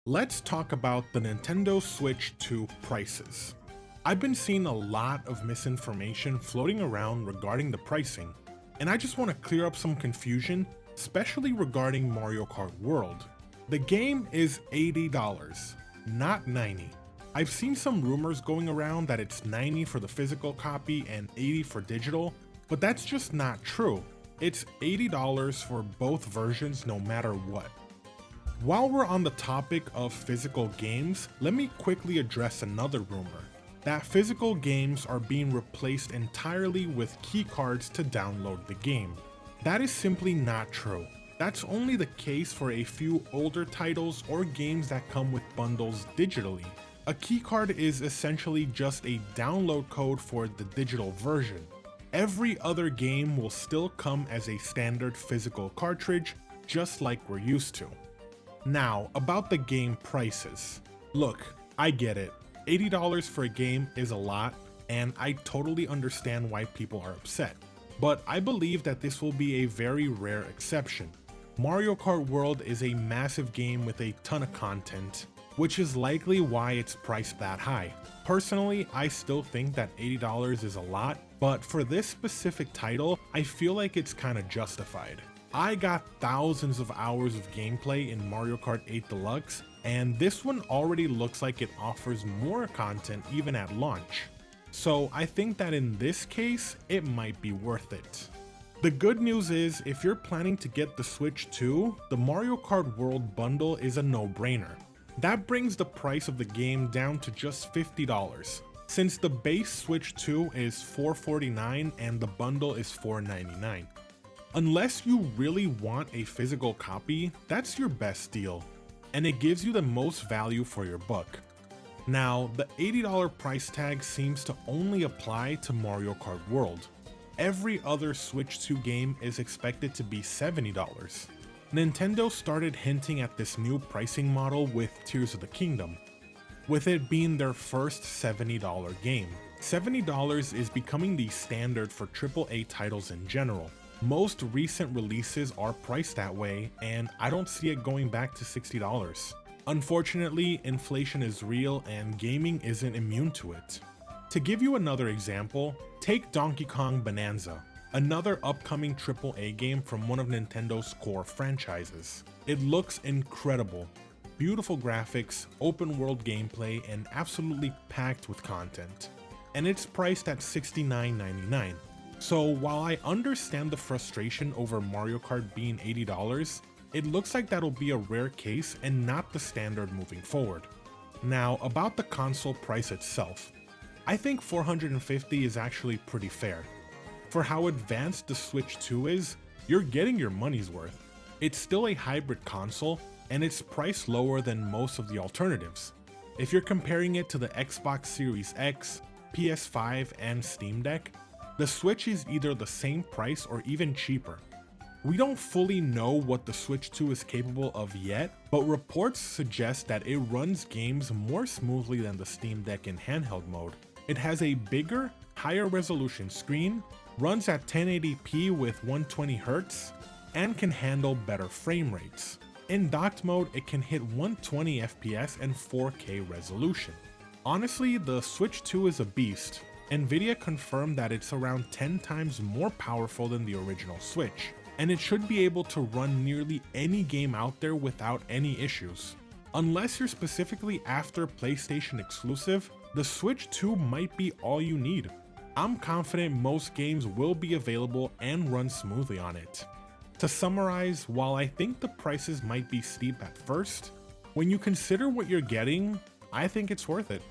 Let's talk about the Nintendo Switch 2 prices. I've been seeing a lot of misinformation floating around regarding the pricing, and I just want to clear up some confusion, especially regarding Mario Kart World. The game is $80, not $90. I've seen some rumors going around that it's $90 for the physical copy and $80 for digital, but that's just not true. It's $80 for both versions no matter what. While we're on the topic of physical games, let me quickly address another rumor, that physical games are being replaced entirely with keycards to download the game. That is simply not true. That's only the case for a few older titles or games that come with bundles digitally. A keycard is essentially just a download code for the digital version. Every other game will still come as a standard physical cartridge, just like we're used to. Now, about the game prices. Look, I get it. $80 for a game is a lot, and I totally understand why people are upset. But I believe that this will be a very rare exception. Mario Kart World is a massive game with a ton of content, which is likely why it's priced that high. Personally, I still think that $80 is a lot, but for this specific title, I feel like it's kinda justified. I got thousands of hours of gameplay in Mario Kart 8 Deluxe, and this one already looks like it offers more content even at launch. So I think that in this case, it might be worth it. The good news is, if you're planning to get the Switch 2, the Mario Kart World bundle is a no-brainer. That brings the price of the game down to just $50, since the base Switch 2 is $449 and the bundle is $499. Unless you really want a physical copy, that's your best deal, and it gives you the most value for your buck. Now, the $80 price tag seems to only apply to Mario Kart World. Every other Switch 2 game is expected to be $70. Nintendo started hinting at this new pricing model with Tears of the Kingdom, with it being their first $70 game. $70 is becoming the standard for AAA titles in general. Most recent releases are priced that way, and I don't see it going back to $60. Unfortunately, inflation is real and gaming isn't immune to it. To give you another example, take Donkey Kong Bonanza, another upcoming AAA game from one of Nintendo's core franchises. It looks incredible. Beautiful graphics, open world gameplay, and absolutely packed with content. And it's priced at $69.99. So while I understand the frustration over Mario Kart being $80, it looks like that'll be a rare case and not the standard moving forward. Now, about the console price itself. I think $450 is actually pretty fair. For how advanced the Switch 2 is, you're getting your money's worth. It's still a hybrid console, and it's priced lower than most of the alternatives. If you're comparing it to the Xbox Series X, PS5, and Steam Deck, the Switch is either the same price or even cheaper. We don't fully know what the Switch 2 is capable of yet, but reports suggest that it runs games more smoothly than the Steam Deck in handheld mode. It has a bigger, higher resolution screen, runs at 1080p with 120Hz, and can handle better frame rates. In docked mode, it can hit 120 FPS and 4K resolution. Honestly, the Switch 2 is a beast. Nvidia confirmed that it's around 10 times more powerful than the original Switch, and it should be able to run nearly any game out there without any issues. Unless you're specifically after PlayStation exclusive, the Switch 2 might be all you need. I'm confident most games will be available and run smoothly on it. To summarize, while I think the prices might be steep at first, when you consider what you're getting, I think it's worth it.